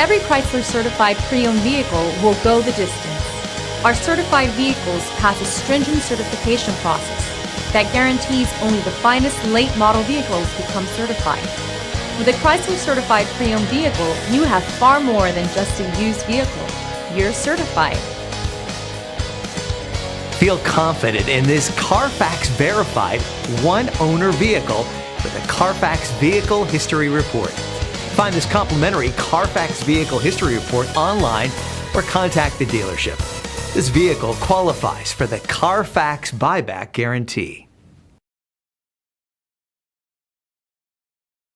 Every Chrysler certified pre-owned vehicle will go the distance. Our certified vehicles pass a stringent certification process that guarantees only the finest late model vehicles become certified. With a Chrysler certified pre-owned vehicle, you have far more than just a used vehicle. You're certified. Feel confident in this Car Fax verified one-owner vehicle with a Car Fax Vehicle History Report. Find this complimentary Car Fax Vehicle History Report online or contact the dealership. This vehicle qualifies for the Car Fax Buyback Guarantee.